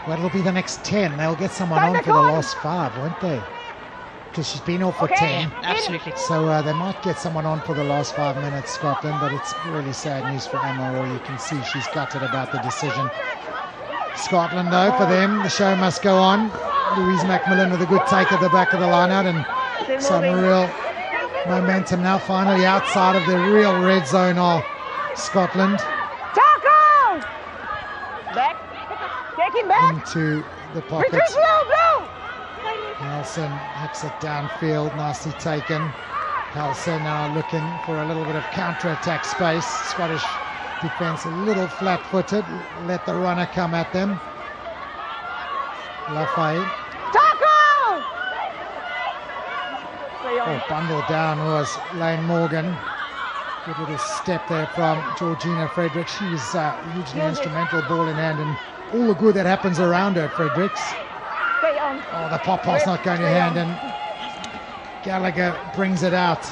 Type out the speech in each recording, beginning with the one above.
Well, it'll be the next 10. They'll get someone on for the last 5, won't they? Because she's been off for 10. Absolutely. So they might get someone on for the last 5 minutes, Scotland, but it's really sad news for Emma. You can see she's gutted about the decision. Scotland, though, for them, the show must go on. Louise McMillan with a good take at the back of the line-out, and some real momentum now. Finally outside of the real red zone are Scotland. Back. Take him back. Into the pocket. Blue. Nelson hacks it downfield, nicely taken. Halsen now looking for a little bit of counter-attack space. Scottish defence a little flat-footed. Let the runner come at them. Lafay. Oh, bundled down was Lane Morgan. Good little step there from Georgina Fredericks. She was hugely instrumental, ball in hand, and all the good that happens around her, Fredericks. Oh, the pop-pass not going to hand, and Gallagher brings it out.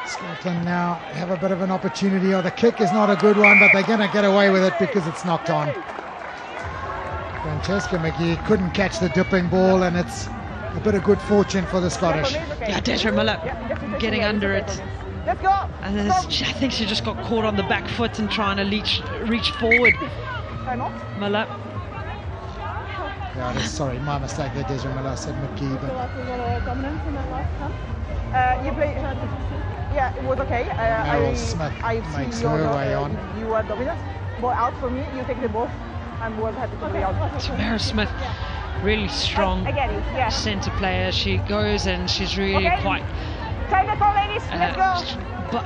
Scotland now have a bit of an opportunity. Oh, the kick is not a good one, but they're going to get away with it because it's knocked on. Francesca McGee couldn't catch the dipping ball, and it's a bit of good fortune for the Scottish. Yeah, Desiree Miller getting under it. Let's go. And I think she just got caught on the back foot and trying to reach forward. Miller. Yeah, sorry, my mistake there, Desiree Miller. I said McGee, but you play. Yeah, it was okay. Meryl Smith makes her way on. You are dominant. Ball out for me. You take the ball. I was happy to play out. So Meryl Smith, really strong centre player. She goes and she's really quite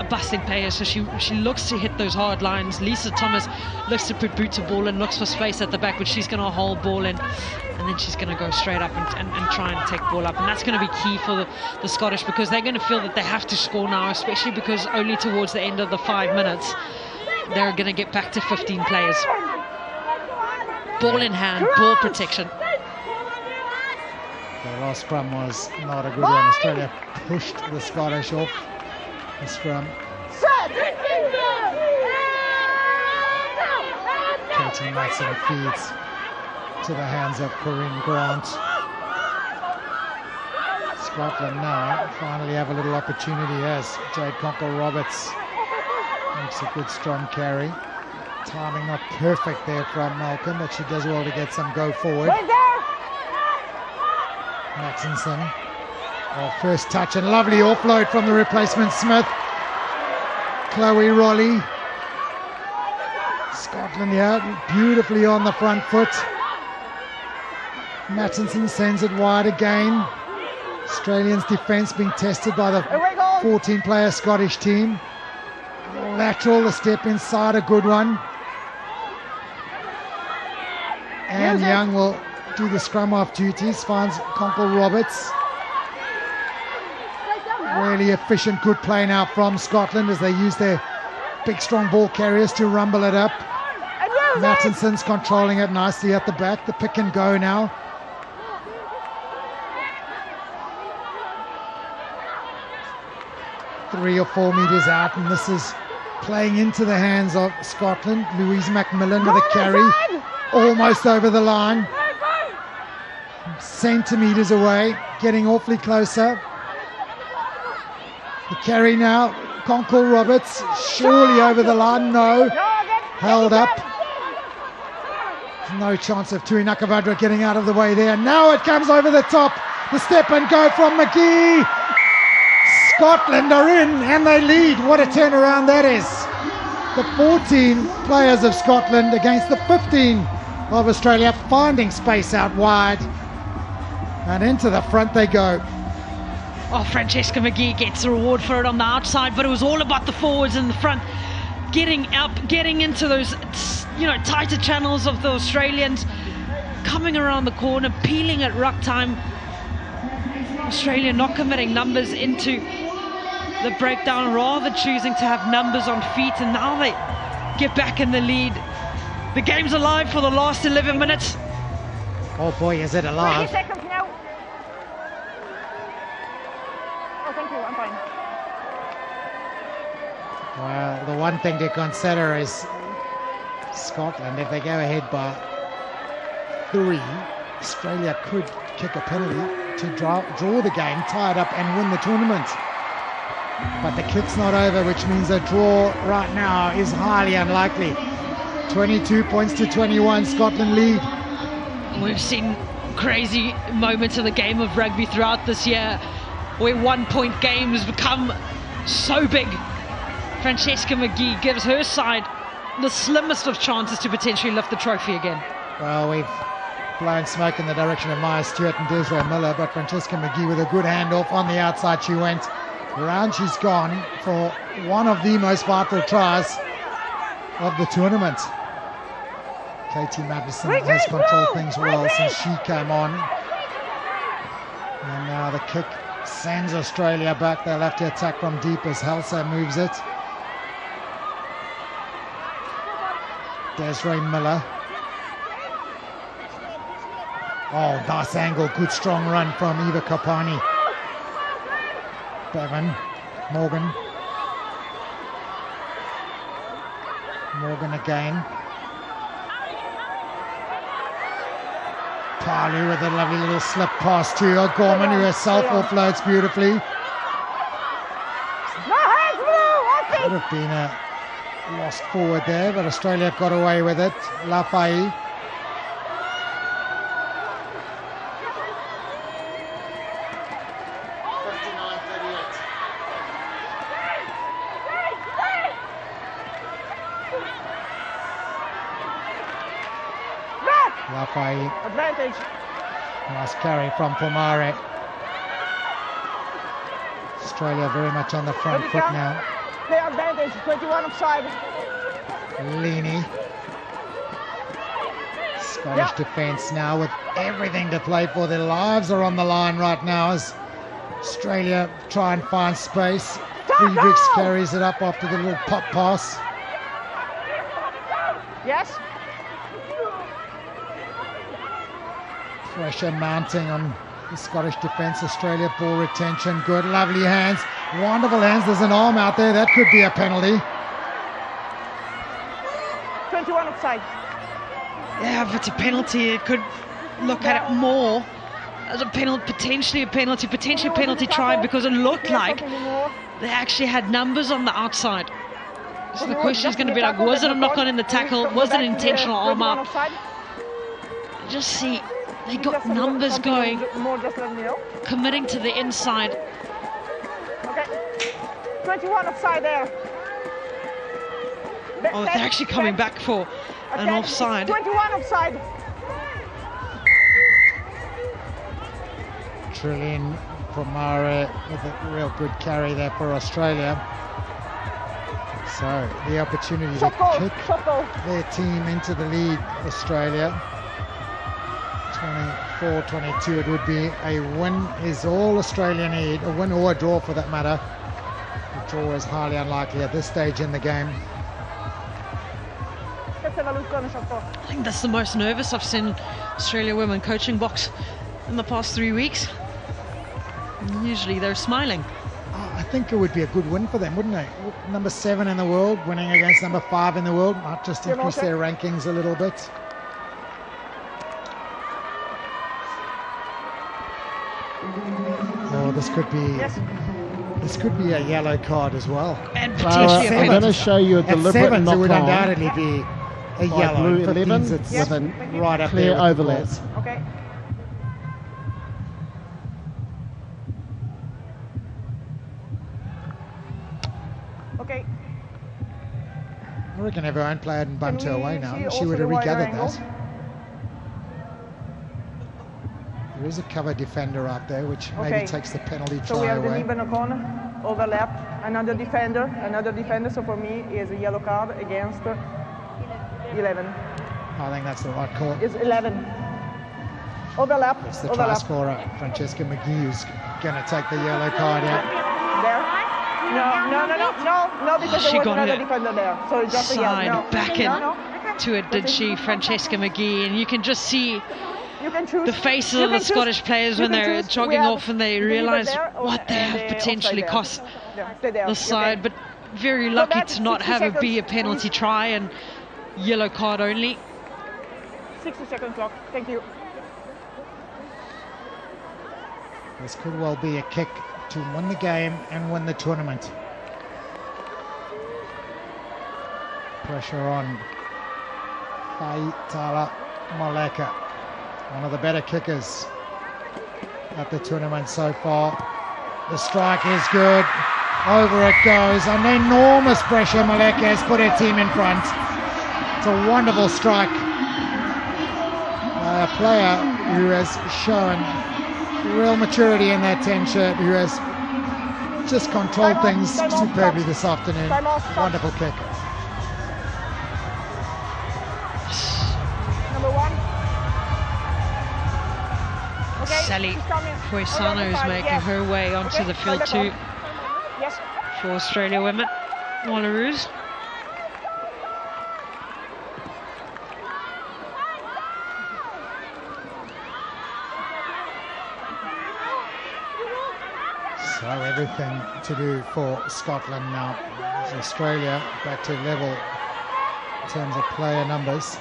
busting players, so she looks to hit those hard lines. Lisa Thomas looks to put boot to ball and looks for space at the back, but she's going to hold ball in, and then she's going to go straight up and try and take ball up, and that's going to be key for the Scottish, because they're going to feel that they have to score now, especially because only towards the end of the 5 minutes they're going to get back to 15 players. Ball in hand, ball protection. The last scrum was not a good one. Australia pushed the Scottish off the scrum. Katie Matson feeds to the hands of Corinne Grant. Scotland now finally have a little opportunity as Jade Conkle-Roberts makes a good strong carry. Timing not perfect there from Malcolm, but she does well to get some go forward. Maxinson, first touch and lovely offload from the replacement Smith. Chloe Rolly. Scotland here, beautifully on the front foot. Mattinson sends it wide again. Australians' defence being tested by the 14-player Scottish team. Lateral, the step inside, a good one. And Young will do the scrum off duties, finds Conkle-Roberts. Really efficient, good play now from Scotland as they use their big strong ball carriers to rumble it up. Mattinson's controlling it nicely at the back, the pick and go now. Three or 4 meters out, and this is playing into the hands of Scotland. Louise McMillan with a carry, almost over the line. Centimeters away, getting awfully closer. The carry now, Conkle-Roberts, surely over the line, no. Held up. No chance of Tui Nakavadra getting out of the way there. Now it comes over the top. The step and go from McGee. Scotland are in and they lead. What a turnaround that is. The 14 players of Scotland against the 15 of Australia, finding space out wide. And into the front they go. Oh, Francesca McGee gets the reward for it on the outside, but it was all about the forwards in the front. Getting up, getting into those, tighter channels of the Australians, coming around the corner, peeling at ruck time. Australia not committing numbers into the breakdown, rather choosing to have numbers on feet, and now they get back in the lead. The game's alive for the last 11 minutes. Oh boy, is it alive. 30 seconds now. Oh, thank you, I'm fine. Well, the one thing to consider is Scotland, if they go ahead by 3, Australia could kick a penalty to draw the game, tie it up and win the tournament. But the kick's not over, which means a draw right now is highly unlikely. 22 points to 21, Scotland lead. We've seen crazy moments in the game of rugby throughout this year where 1-point games become so big. Francesca McGee gives her side the slimmest of chances to potentially lift the trophy again. Well, we've blown smoke in the direction of Maya Stewart and Desiree Miller, but Francesca McGee with a good handoff on the outside she went. Round she's gone for one of the most vital tries of the tournament. Katie Madison has controlled things well since she came on. And now the kick sends Australia back. They'll have to attack from deep as Halsa moves it. Desiree Miller. Oh, nice angle, good strong run from Eva Kopani. Bevan, Morgan again. Palu with a lovely little slip pass to O'Gorman, who herself offloads beautifully. Would have been a lost forward there, but Australia got away with it. Lafai. Advantage. Nice carry from Pomare. Australia very much on the front foot now. Play advantage, 21 offside. Leany. Scottish defence now with everything to play for. Their lives are on the line right now as Australia try and find space. Friedrichs carries it up after the little pop pass. Yes. Pressure mounting on the Scottish defence. Australia ball retention, good, lovely hands, wonderful hands. There's an arm out there, that could be a penalty. 21 offside. Yeah, if it's a penalty, it could look at it more as a penalty, potentially a penalty try, because it looked like they actually had numbers on the outside. So the question is going to be like, was it a knock on in the tackle? Was it an intentional arm up? Just see. They got numbers going, committing to the inside. Okay, 21 offside there. Oh, they're actually coming back for an offside. 21 offside. Trillian Pomare with a real good carry there for Australia. So the opportunity to kick their team into the lead, Australia. 24-22, it would be a win is all Australia need, a win or a draw for that matter. The draw is highly unlikely at this stage in the game. I think that's the most nervous I've seen Australia women coaching box in the past 3 weeks. Usually they're smiling. I think it would be a good win for them, wouldn't they? Number 7 in the world, winning against number 5 in the world, might just increase their rankings a little bit. Oh, this could be a yellow card as well. And potentially I'm going to show you a deliberate knock-on. It would undoubtedly be a yellow. Blue 11 with a right up clear there overlap. Okay. Okay. I reckon if her own player hadn't bumped her away now, she would have regathered that. There is a cover defender out there, which maybe takes the penalty try away. So we have the Niven O'Connor, overlap, another defender. So for me is a yellow card against 11. I think that's the right call. It's 11. Overlap. It's the try scorer, Francesca McGee, who's going to take the yellow card out. There. No, because there was another defender there. So it's just a yellow. No. Back in to it, did she, Francesca McGee, and you can just see the faces of the Scottish players when they're jogging off and they realise what they have potentially cost the side, but very lucky to not have it be a penalty try and yellow card only. 60-second clock. Thank you. This could well be a kick to win the game and win the tournament. Pressure on Faitala Maleka, one of the better kickers at the tournament so far. The strike is good. Over it goes. Under enormous pressure, Maleka has put her team in front. It's a wonderful strike. A player who has shown real maturity in that 10 shirt, who has just controlled things superbly this afternoon. Wonderful kick. Number 1. Okay, Sally Poisano is making her way onto the field too. Yes. For Australia women. Wallaroos. So everything to do for Scotland now. Australia back to level in terms of player numbers.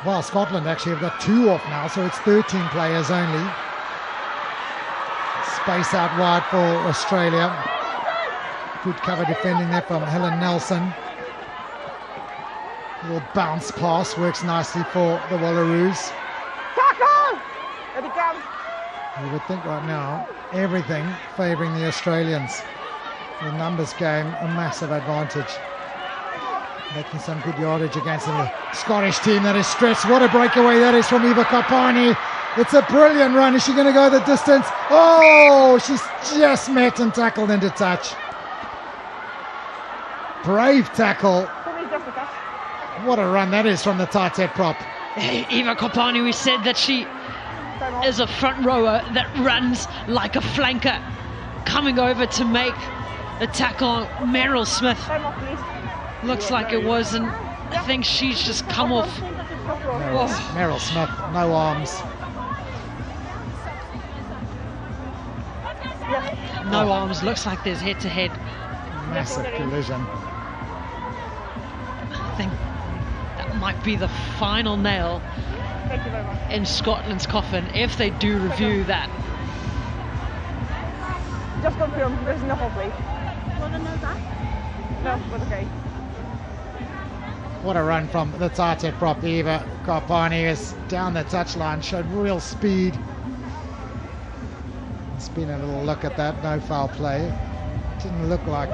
Well, Scotland actually have got 2 off now, so it's 13 players only. Space out wide for Australia. Good cover defending there from Helen Nelson. Little bounce pass works nicely for the Wallaroos. Tackle! There he comes. You would think right now everything favouring the Australians. The numbers game a massive advantage. Making some good yardage against the Scottish team that is stretched. What a breakaway that is from Eva Kopani. It's a brilliant run. Is she going to go the distance? Oh, she's just met and tackled into touch. Brave tackle. What a run that is from the tight head prop. Eva Kopani, we said that she is a front rower that runs like a flanker, coming over to make a tackle on Meryl Smith. Looks like it was, and I think she's just come off. Meryl Smith, no arms. No arms, looks like there's head-to-head. Massive collision. I think that might be the final nail in Scotland's coffin if they do review that. Just confirm, there's no whole plate. No, but okay. What a run from the tight head prop. Eva Kopani is down the touchline, showed real speed. It's been a little look at that, no foul play. Didn't look like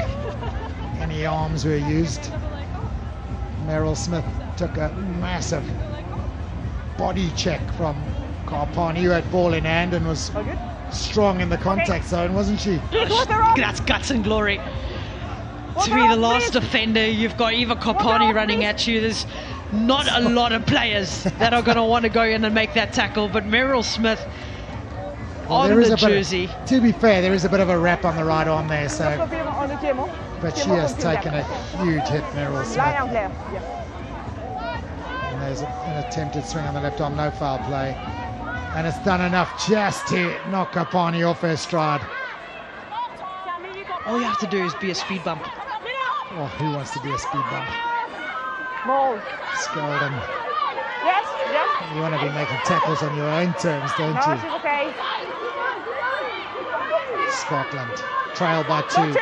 any arms were used. Meryl Smith took a massive body check from Kopani, who had ball in hand and was strong in the contact zone, wasn't she? That's guts and glory. To be the last offender, you've got Eva Kopani running at you. There's not a lot of players that are going to want to go in and make that tackle, but Meryl Smith on the jersey. To be fair, there is a bit of a wrap on the right arm there, so. But she has taken a huge hit, Meryl Smith. And there's an attempted swing on the left arm, no foul play. And it's done enough just to knock Kopani off her stride. All you have to do is be a speed bump. Oh, who wants to be a speed bump? Skeldon. Yes. You want to be making tackles on your own terms, don't you? She's okay. Scotland trail by 2.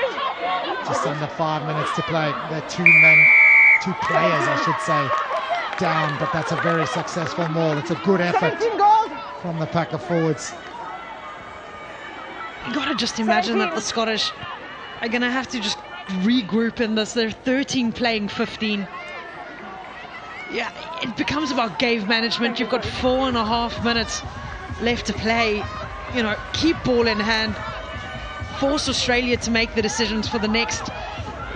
Just under 5 minutes to play. They're 2 players, I should say, down, but that's a very successful maul. It's a good effort from the pack of forwards. You got to just imagine that the Scottish are going to have to just regroup in this. They're 13 playing 15. Yeah, it becomes about game management. You've got 4.5 minutes left to play. You know, keep ball in hand. Force Australia to make the decisions for the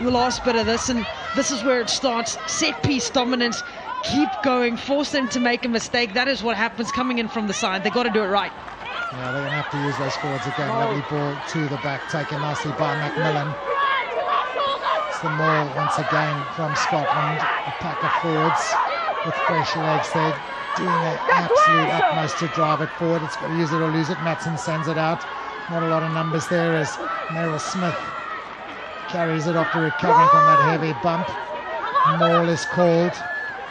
last bit of this, and this is where it starts. Set piece dominance. Keep going. Force them to make a mistake. That is what happens coming in from the side. They've got to do it right. Yeah, they're going to have to use those forwards again. Lovely ball to the back, taken nicely by Macmillan. It's the maul once again from Scotland. A pack of forwards with fresh legs. They're doing their absolute utmost to drive it forward. It's got to use it or lose it. Matson sends it out. Not a lot of numbers there as Meryl Smith carries it after recovering from that heavy bump. Maul is called.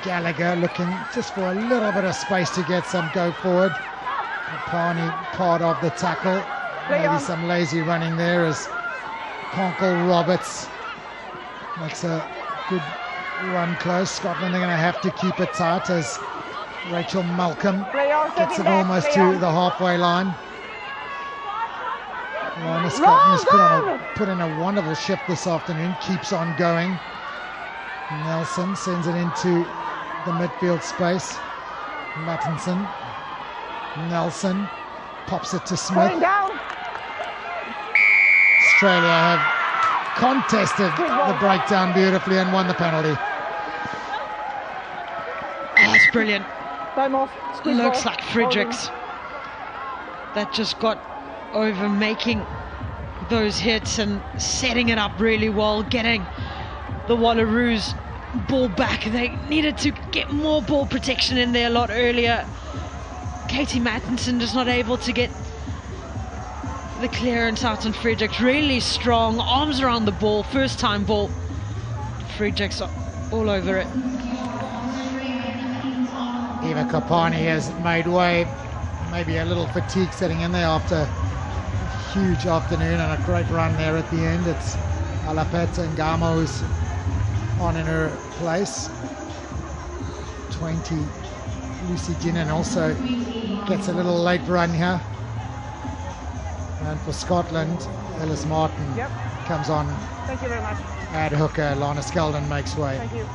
Gallagher looking just for a little bit of space to get some go forward. Kapani part of the tackle. Maybe some lazy running there as Conkle Roberts makes a good run close. Scotland are going to have to keep it tight as Rachel Malcolm gets it almost to the halfway line. Lana Scotland has put in a wonderful shift this afternoon, keeps on going. Nelson sends it into the midfield space. Mattinson. Nelson pops it to Smith. Australia have contested the breakdown beautifully and won the penalty. Oh, that's brilliant. Looks like Fredericks that just got over making those hits and setting it up really well, getting the Wallaroos ball back. They needed to get more ball protection in there a lot earlier. Katie Mattinson just not able to get the clearance out on Fredericks. Really strong, arms around the ball, first time ball. Fredericks all over it. Eva Kapani has made way, maybe a little fatigue setting in there after a huge afternoon and a great run there at the end. It's Alapeta Ngamo who's on in her place. 20, Lucy Dinnan also gets a little late run here. And for Scotland, Ellis Martin comes on. Thank you very much. Ad hooker, Lana Skeldon makes way. Thank you.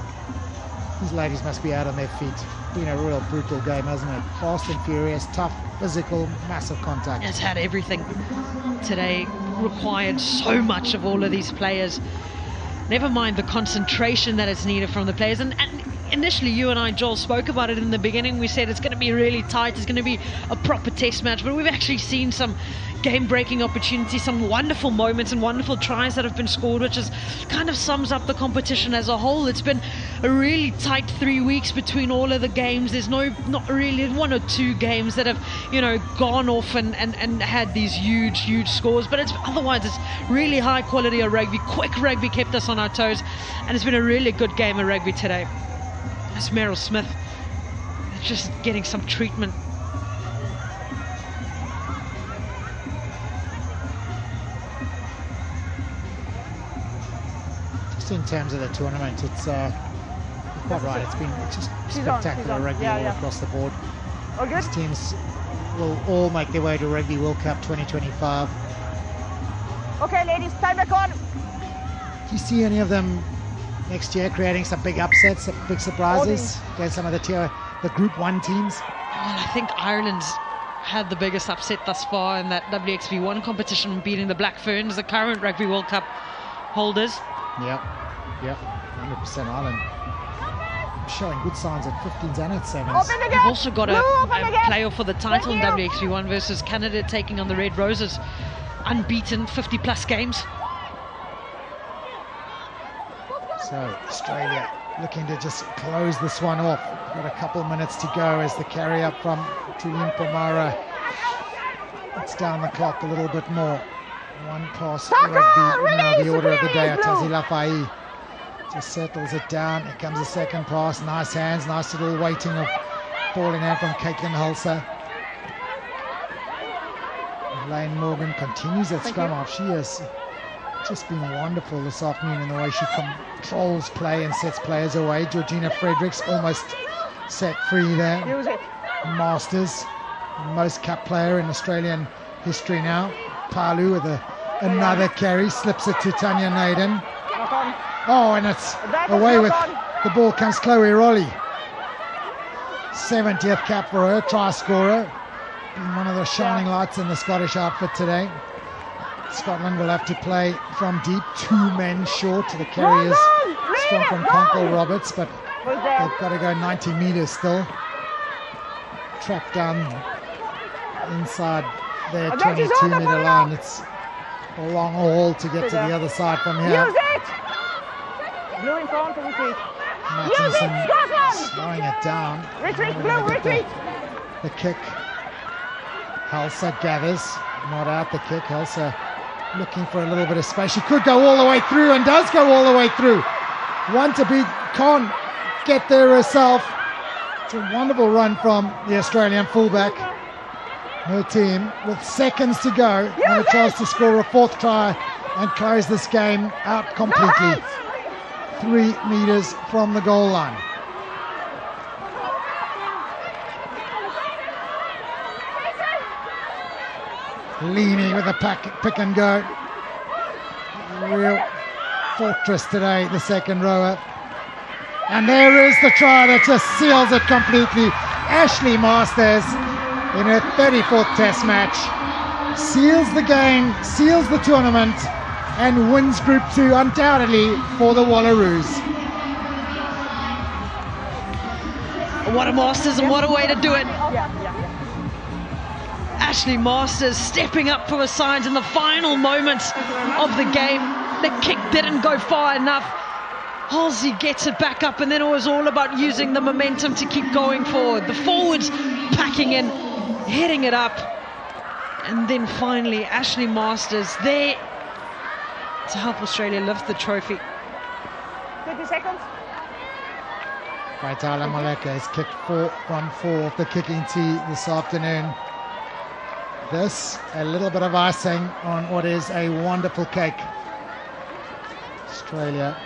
These ladies must be out on their feet. Been a real brutal game, hasn't it? Fast and furious, tough, physical, massive contact. It's had everything today, required so much of all of these players. Never mind the concentration that is needed from the players. And initially, you and I, Joel, spoke about it in the beginning. We said it's going to be really tight. It's going to be a proper test match. But we've actually seen some game-breaking opportunities, some wonderful moments and wonderful tries that have been scored, which is kind of sums up the competition as a whole. It's been a really tight 3 weeks between all of the games. There's not really one or two games that have, gone off and had these huge scores. But otherwise it's really high quality of rugby. Quick rugby kept us on our toes, and it's been a really good game of rugby today. It's Meryl Smith just getting some treatment. In terms of the tournament, it's quite right. It's been just spectacular rugby all across the board. These teams will all make their way to Rugby World Cup 2025. Okay, ladies, time back on. Do you see any of them next year creating some big upsets, some big surprises against some of the Group 1 teams? Well, I think Ireland's had the biggest upset thus far in that WXV 1 competition, beating the Black Ferns, the current Rugby World Cup holders. Yep, 100% Ireland showing good signs at 15s and at 7s. We've also got a playoff for the title in WXV1 versus Canada taking on the Red Roses, unbeaten 50 plus games. So Australia looking to just close this one off. Got a couple minutes to go as the carry up from Tulin Pomara. It's down the clock a little bit more. One pass rugby, now the order of the day. Atazi Lafai just settles it down. Here comes a second pass. Nice hands, nice little waiting of falling out from Caitlin Hulser. Lane Morgan continues that scrum off. She has just been wonderful this afternoon in the way she controls play and sets players away. Georgina Fredericks almost set free there. Masters, most cap player in Australian history now. Palu with another carry, slips it to Tanya Naden. Oh, and it's away with the ball comes Chloe Rolly. 70th cap for her, try scorer. One of the shining lights in the Scottish outfit today. Scotland will have to play from deep, 2 men short. The carry is strong from Conkle Roberts, but they've got to go 90 metres still. Track down inside their 22-metre line. It's a long haul to get to the other side from here. Use it! Blue in front, retreat. Mattinson slowing it down. Retreat, blue, retreat. The kick. Hulser gathers, not out the kick. Hulser looking for a little bit of space. She could go all the way through and does go all the way through. One to beat Con get there herself. It's a wonderful run from the Australian fullback. Her team with seconds to go and a chance to score a fourth try and close this game out completely. 3 meters from the goal line. Leaning with a pick and go. Real fortress today, the second rower. And there is the try that just seals it completely. Ashley Masters in her 34th test match seals the game, seals the tournament, and wins Group 2 undoubtedly for the Wallaroos. What a Masters and what a way to do it. Ashley Masters stepping up for the Signs in the final moments of the game. The kick didn't go far enough. Halsey gets it back up, and then it was all about using the momentum to keep going forward. The forwards packing in, hitting it up. And then finally, Ashley Masters there to help Australia lift the trophy. 30 seconds. Faitala Maleka has kicked 4 from 4 off the kicking tee this afternoon. This, a little bit of icing on what is a wonderful cake. Australia,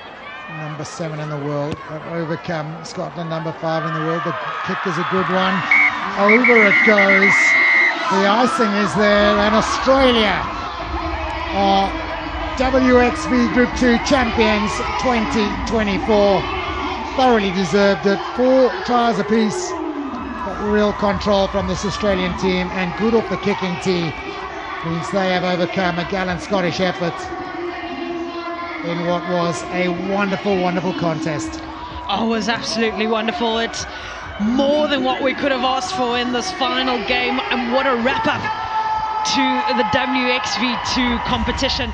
number 7 in the world, have overcome Scotland, number 5 in the world. The kick is a good one. Over it goes. The icing is there, and Australia are WXV Group 2 champions 2024. Thoroughly deserved it. 4 tries apiece. But real control from this Australian team, and good off the kicking tee means they have overcome a gallant Scottish effort in what was a wonderful, wonderful contest. Oh, it was absolutely wonderful. It's more than what we could have asked for in this final game, and what a wrap-up to the WXV2 competition.